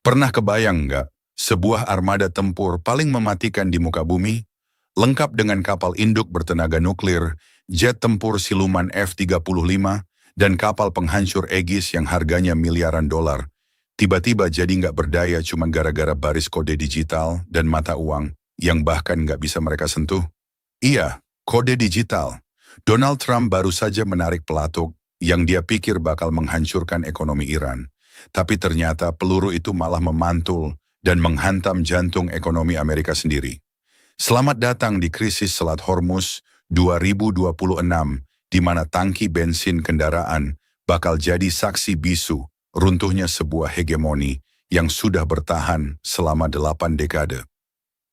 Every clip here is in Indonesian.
Pernah kebayang nggak, sebuah armada tempur paling mematikan di muka bumi, lengkap dengan kapal induk bertenaga nuklir, jet tempur siluman F-35, dan kapal penghancur Aegis yang harganya miliaran dolar, tiba-tiba jadi nggak berdaya cuma gara-gara baris kode digital dan mata uang yang bahkan nggak bisa mereka sentuh? Iya, kode digital. Donald Trump baru saja menarik pelatuk yang dia pikir bakal menghancurkan ekonomi Iran. Tapi ternyata peluru itu malah memantul dan menghantam jantung ekonomi Amerika sendiri. Selamat datang di krisis Selat Hormuz 2026, di mana tangki bensin kendaraan bakal jadi saksi bisu runtuhnya sebuah hegemoni yang sudah bertahan selama 8 dekade.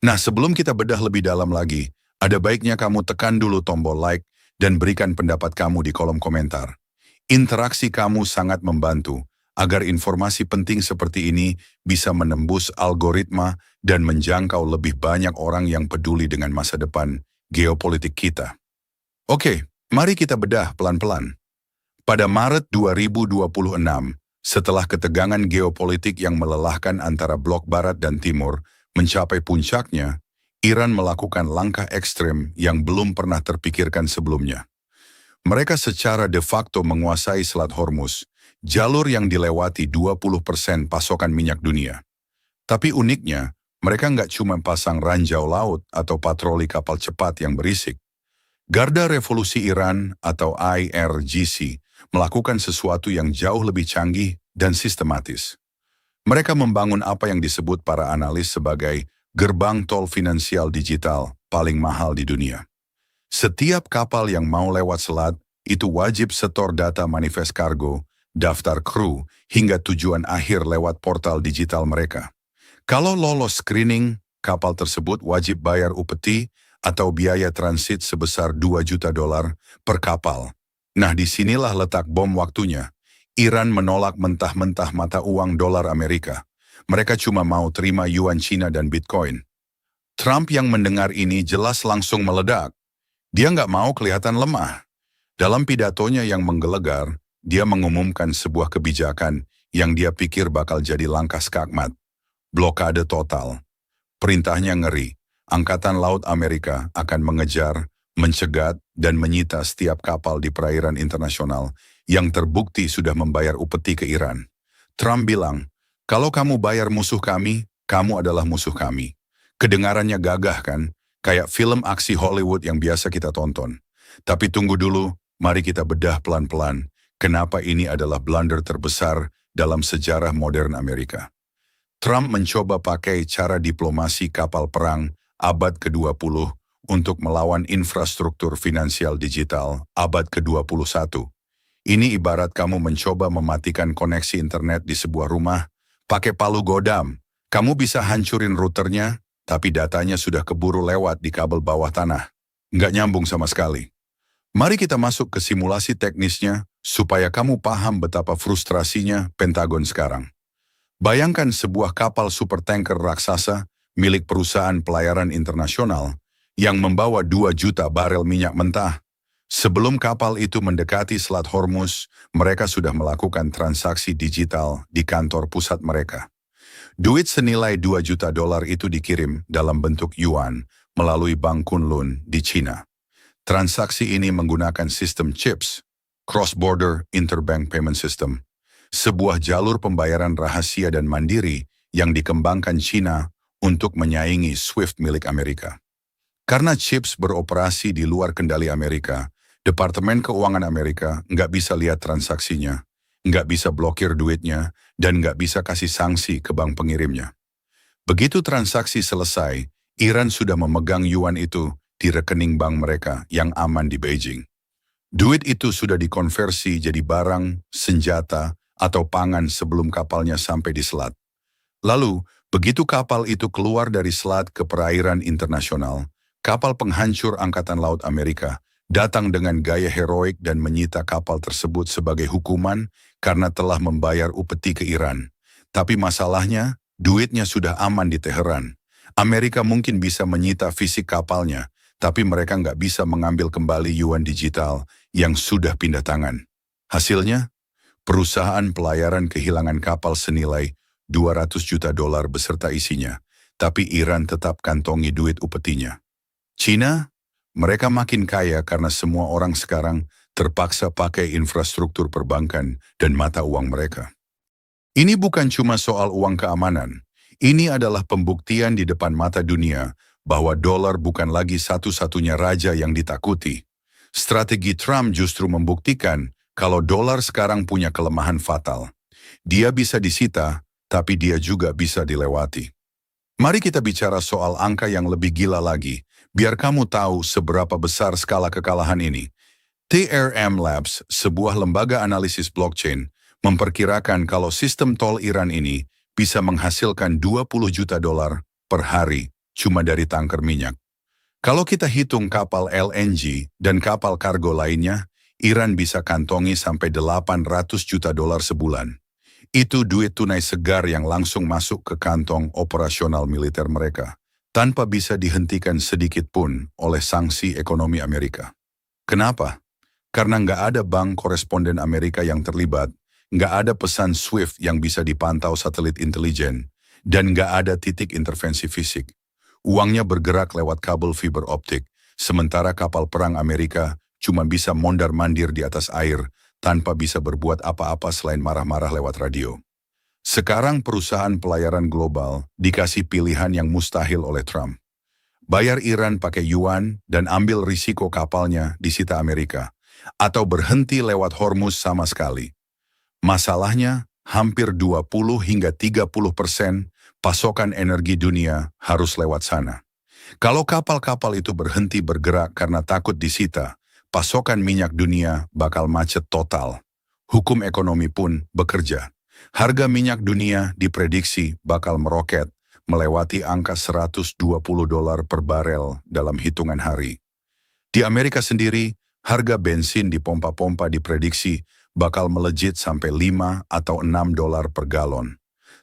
Nah, sebelum kita bedah lebih dalam lagi, ada baiknya kamu tekan dulu tombol like dan berikan pendapat kamu di kolom komentar. Interaksi kamu sangat membantu agar informasi penting seperti ini bisa menembus algoritma dan menjangkau lebih banyak orang yang peduli dengan masa depan geopolitik kita. Oke, mari kita bedah pelan-pelan. Pada Maret 2026, setelah ketegangan geopolitik yang melelahkan antara blok Barat dan Timur mencapai puncaknya, Iran melakukan langkah ekstrem yang belum pernah terpikirkan sebelumnya. Mereka secara de facto menguasai Selat Hormuz, jalur yang dilewati 20% pasokan minyak dunia. Tapi uniknya, mereka nggak cuma pasang ranjau laut atau patroli kapal cepat yang berisik. Garda Revolusi Iran atau IRGC melakukan sesuatu yang jauh lebih canggih dan sistematis. Mereka membangun apa yang disebut para analis sebagai gerbang tol finansial digital paling mahal di dunia. Setiap kapal yang mau lewat selat itu wajib setor data manifest kargo, daftar kru, hingga tujuan akhir lewat portal digital mereka. Kalau lolos screening, kapal tersebut wajib bayar upeti atau biaya transit sebesar 2 juta dolar per kapal. Nah, disinilah letak bom waktunya. Iran menolak mentah-mentah mata uang dolar Amerika. Mereka cuma mau terima yuan Cina dan Bitcoin. Trump yang mendengar ini jelas langsung meledak. Dia nggak mau kelihatan lemah. Dalam pidatonya yang menggelegar, dia mengumumkan sebuah kebijakan yang dia pikir bakal jadi langkah skakmat. Blokade total. Perintahnya ngeri. Angkatan Laut Amerika akan mengejar, mencegat, dan menyita setiap kapal di perairan internasional yang terbukti sudah membayar upeti ke Iran. Trump bilang, kalau kamu bayar musuh kami, kamu adalah musuh kami. Kedengarannya gagah kan? Kayak film aksi Hollywood yang biasa kita tonton. Tapi tunggu dulu, mari kita bedah pelan-pelan. Kenapa ini adalah blunder terbesar dalam sejarah modern Amerika. Trump mencoba pakai cara diplomasi kapal perang abad ke-20 untuk melawan infrastruktur finansial digital abad ke-21. Ini ibarat kamu mencoba mematikan koneksi internet di sebuah rumah, pakai palu godam. Kamu bisa hancurin routernya, tapi datanya sudah keburu lewat di kabel bawah tanah. Nggak nyambung sama sekali. Mari kita masuk ke simulasi teknisnya, supaya kamu paham betapa frustrasinya Pentagon sekarang. Bayangkan sebuah kapal supertanker raksasa milik perusahaan pelayaran internasional yang membawa 2 juta barel minyak mentah. Sebelum kapal itu mendekati Selat Hormuz, mereka sudah melakukan transaksi digital di kantor pusat mereka. Duit senilai 2 juta dolar itu dikirim dalam bentuk yuan melalui Bank Kunlun di China. Transaksi ini menggunakan sistem CHIPS, Cross-Border Interbank Payment System, sebuah jalur pembayaran rahasia dan mandiri yang dikembangkan China untuk menyaingi SWIFT milik Amerika. Karena CHIPS beroperasi di luar kendali Amerika, Departemen Keuangan Amerika nggak bisa lihat transaksinya, nggak bisa blokir duitnya, dan nggak bisa kasih sanksi ke bank pengirimnya. Begitu transaksi selesai, Iran sudah memegang yuan itu di rekening bank mereka yang aman di Beijing. Duit itu sudah dikonversi jadi barang, senjata, atau pangan sebelum kapalnya sampai di selat. Lalu, begitu kapal itu keluar dari selat ke perairan internasional, kapal penghancur Angkatan Laut Amerika datang dengan gaya heroik dan menyita kapal tersebut sebagai hukuman karena telah membayar upeti ke Iran. Tapi masalahnya, duitnya sudah aman di Teheran. Amerika mungkin bisa menyita fisik kapalnya, tapi mereka nggak bisa mengambil kembali yuan digital yang sudah pindah tangan. Hasilnya, perusahaan pelayaran kehilangan kapal senilai $200 juta beserta isinya, tapi Iran tetap kantongi duit upetinya. Cina, mereka makin kaya karena semua orang sekarang terpaksa pakai infrastruktur perbankan dan mata uang mereka. Ini bukan cuma soal uang keamanan, ini adalah pembuktian di depan mata dunia bahwa dolar bukan lagi satu-satunya raja yang ditakuti. Strategi Trump justru membuktikan kalau dolar sekarang punya kelemahan fatal. Dia bisa disita, tapi dia juga bisa dilewati. Mari kita bicara soal angka yang lebih gila lagi, biar kamu tahu seberapa besar skala kekalahan ini. TRM Labs, sebuah lembaga analisis blockchain, memperkirakan kalau sistem tol Iran ini bisa menghasilkan $20 juta per hari cuma dari tangker minyak. Kalau kita hitung kapal LNG dan kapal kargo lainnya, Iran bisa kantongi sampai $800 juta sebulan. Itu duit tunai segar yang langsung masuk ke kantong operasional militer mereka, tanpa bisa dihentikan sedikit pun oleh sanksi ekonomi Amerika. Kenapa? Karena nggak ada bank koresponden Amerika yang terlibat, nggak ada pesan SWIFT yang bisa dipantau satelit intelijen, dan nggak ada titik intervensi fisik. Uangnya bergerak lewat kabel fiber optik, sementara kapal perang Amerika cuma bisa mondar-mandir di atas air tanpa bisa berbuat apa-apa selain marah-marah lewat radio. Sekarang perusahaan pelayaran global dikasih pilihan yang mustahil oleh Trump. Bayar Iran pakai yuan dan ambil risiko kapalnya disita Amerika, atau berhenti lewat Hormuz sama sekali. Masalahnya, hampir 20 hingga 30% pasokan energi dunia harus lewat sana. Kalau kapal-kapal itu berhenti bergerak karena takut disita, pasokan minyak dunia bakal macet total. Hukum ekonomi pun bekerja. Harga minyak dunia diprediksi bakal meroket, melewati angka $120 per barel dalam hitungan hari. Di Amerika sendiri, harga bensin di pompa-pompa diprediksi bakal melejit sampai $5 atau $6 per galon.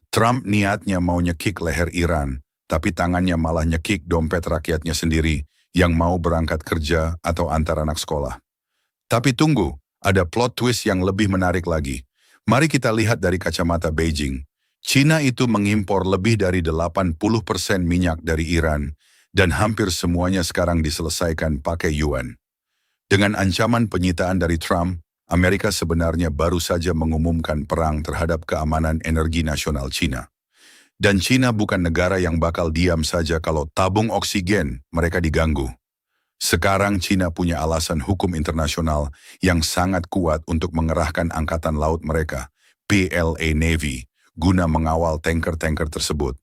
Trump niatnya mau nyekik leher Iran, tapi tangannya malah nyekik dompet rakyatnya sendiri yang mau berangkat kerja atau antar anak sekolah. Tapi tunggu, ada plot twist yang lebih menarik lagi. Mari kita lihat dari kacamata Beijing. Cina itu mengimpor lebih dari 80% minyak dari Iran, dan hampir semuanya sekarang diselesaikan pakai yuan. Dengan ancaman penyitaan dari Trump, Amerika sebenarnya baru saja mengumumkan perang terhadap keamanan energi nasional Cina. Dan Cina bukan negara yang bakal diam saja kalau tabung oksigen mereka diganggu. Sekarang Cina punya alasan hukum internasional yang sangat kuat untuk mengerahkan angkatan laut mereka, PLA Navy, guna mengawal tanker-tanker tersebut.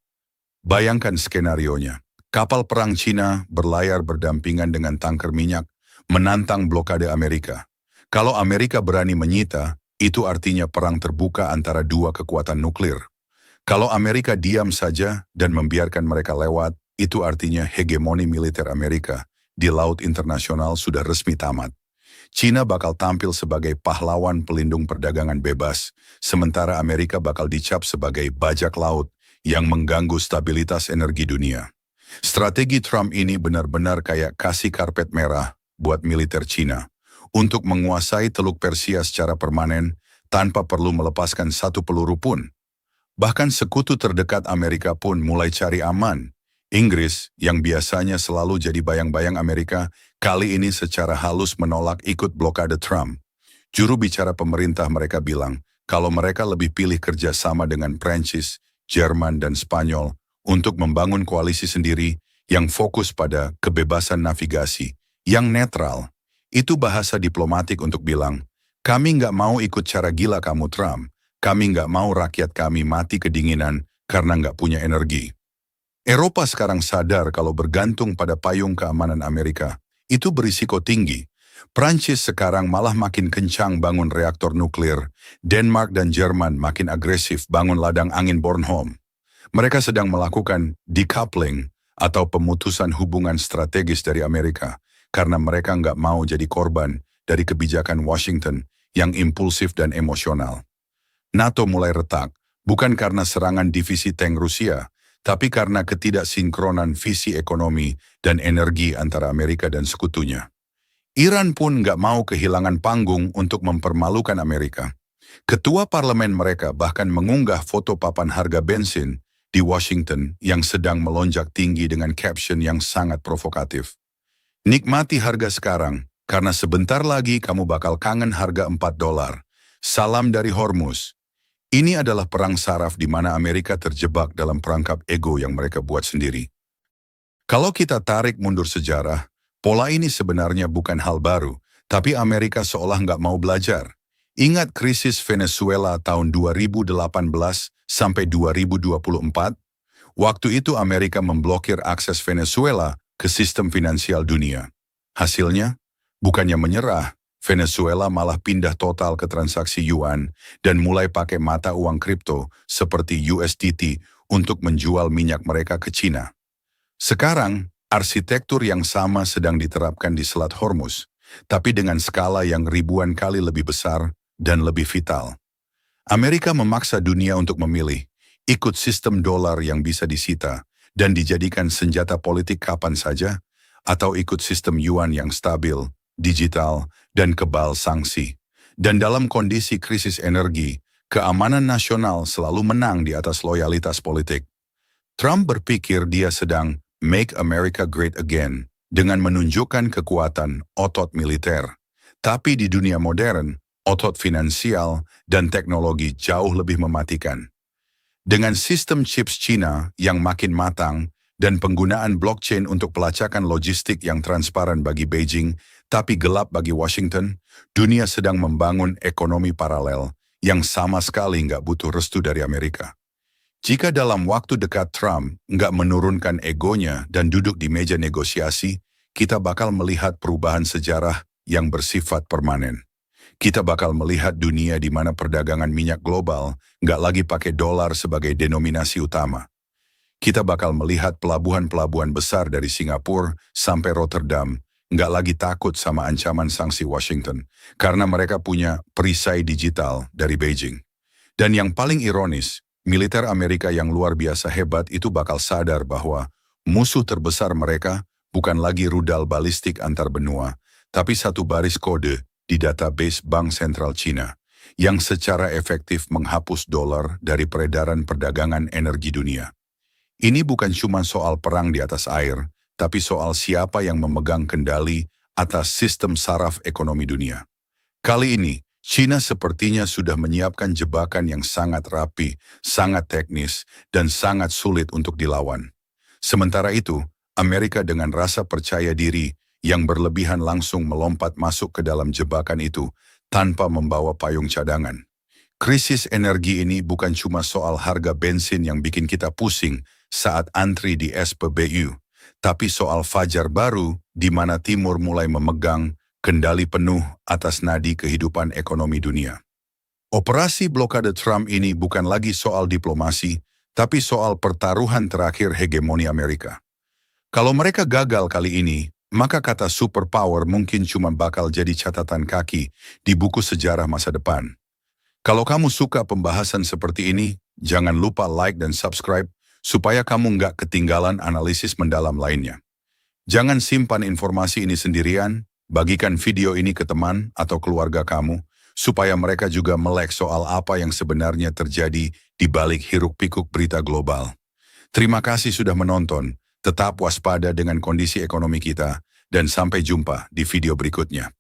Bayangkan skenarionya, kapal perang Cina berlayar berdampingan dengan tanker minyak, menantang blokade Amerika. Kalau Amerika berani menyita, itu artinya perang terbuka antara dua kekuatan nuklir. Kalau Amerika diam saja dan membiarkan mereka lewat, itu artinya hegemoni militer Amerika di laut internasional sudah resmi tamat. Cina bakal tampil sebagai pahlawan pelindung perdagangan bebas, sementara Amerika bakal dicap sebagai bajak laut yang mengganggu stabilitas energi dunia. Strategi Trump ini benar-benar kayak kasih karpet merah buat militer Cina untuk menguasai Teluk Persia secara permanen tanpa perlu melepaskan satu peluru pun. Bahkan sekutu terdekat Amerika pun mulai cari aman. Inggris, yang biasanya selalu jadi bayang-bayang Amerika, kali ini secara halus menolak ikut blokade Trump. Juru bicara pemerintah mereka bilang kalau mereka lebih pilih kerjasama dengan Prancis, Jerman, dan Spanyol untuk membangun koalisi sendiri yang fokus pada kebebasan navigasi, yang netral. Itu bahasa diplomatik untuk bilang, kami nggak mau ikut cara gila kamu Trump, kami nggak mau rakyat kami mati kedinginan karena nggak punya energi. Eropa sekarang sadar kalau bergantung pada payung keamanan Amerika, itu berisiko tinggi. Prancis sekarang malah makin kencang bangun reaktor nuklir, Denmark dan Jerman makin agresif bangun ladang angin Bornholm. Mereka sedang melakukan decoupling atau pemutusan hubungan strategis dari Amerika, karena mereka nggak mau jadi korban dari kebijakan Washington yang impulsif dan emosional. NATO mulai retak, bukan karena serangan divisi tank Rusia, tapi karena ketidaksinkronan visi ekonomi dan energi antara Amerika dan sekutunya. Iran pun nggak mau kehilangan panggung untuk mempermalukan Amerika. Ketua parlemen mereka bahkan mengunggah foto papan harga bensin di Washington yang sedang melonjak tinggi dengan caption yang sangat provokatif. Nikmati harga sekarang, karena sebentar lagi kamu bakal kangen harga $4. Salam dari Hormuz. Ini adalah perang saraf di mana Amerika terjebak dalam perangkap ego yang mereka buat sendiri. Kalau kita tarik mundur sejarah, pola ini sebenarnya bukan hal baru, tapi Amerika seolah nggak mau belajar. Ingat krisis Venezuela tahun 2018 sampai 2024? Waktu itu Amerika memblokir akses Venezuela ke sistem finansial dunia. Hasilnya, bukannya menyerah, Venezuela malah pindah total ke transaksi yuan dan mulai pakai mata uang kripto seperti USDT untuk menjual minyak mereka ke Cina. Sekarang, arsitektur yang sama sedang diterapkan di Selat Hormuz, tapi dengan skala yang ribuan kali lebih besar dan lebih vital. Amerika memaksa dunia untuk memilih, ikut sistem dolar yang bisa disita dan dijadikan senjata politik kapan saja, atau ikut sistem yuan yang stabil, digital, dan kebal sanksi. Dan dalam kondisi krisis energi, keamanan nasional selalu menang di atas loyalitas politik. Trump berpikir dia sedang Make America Great Again dengan menunjukkan kekuatan otot militer. Tapi di dunia modern, otot finansial dan teknologi jauh lebih mematikan. Dengan sistem chips Cina yang makin matang dan penggunaan blockchain untuk pelacakan logistik yang transparan bagi Beijing, tapi gelap bagi Washington, dunia sedang membangun ekonomi paralel yang sama sekali nggak butuh restu dari Amerika. Jika dalam waktu dekat Trump nggak menurunkan egonya dan duduk di meja negosiasi, kita bakal melihat perubahan sejarah yang bersifat permanen. Kita bakal melihat dunia di mana perdagangan minyak global nggak lagi pakai dolar sebagai denominasi utama. Kita bakal melihat pelabuhan-pelabuhan besar dari Singapura sampai Rotterdam nggak lagi takut sama ancaman sanksi Washington karena mereka punya perisai digital dari Beijing. Dan yang paling ironis, militer Amerika yang luar biasa hebat itu bakal sadar bahwa musuh terbesar mereka bukan lagi rudal balistik antar benua, tapi satu baris kode di database Bank Sentral Cina yang secara efektif menghapus dolar dari peredaran perdagangan energi dunia. Ini bukan cuma soal perang di atas air, tapi soal siapa yang memegang kendali atas sistem saraf ekonomi dunia. Kali ini, Cina sepertinya sudah menyiapkan jebakan yang sangat rapi, sangat teknis, dan sangat sulit untuk dilawan. Sementara itu, Amerika dengan rasa percaya diri yang berlebihan langsung melompat masuk ke dalam jebakan itu tanpa membawa payung cadangan. Krisis energi ini bukan cuma soal harga bensin yang bikin kita pusing saat antri di SPBU, tapi soal fajar baru di mana Timur mulai memegang kendali penuh atas nadi kehidupan ekonomi dunia. Operasi blokade Trump ini bukan lagi soal diplomasi, tapi soal pertaruhan terakhir hegemoni Amerika. Kalau mereka gagal kali ini, maka kata superpower mungkin cuma bakal jadi catatan kaki di buku sejarah masa depan. Kalau kamu suka pembahasan seperti ini, jangan lupa like dan subscribe supaya kamu nggak ketinggalan analisis mendalam lainnya. Jangan simpan informasi ini sendirian, bagikan video ini ke teman atau keluarga kamu, supaya mereka juga melek soal apa yang sebenarnya terjadi di balik hiruk-pikuk berita global. Terima kasih sudah menonton, tetap waspada dengan kondisi ekonomi kita, dan sampai jumpa di video berikutnya.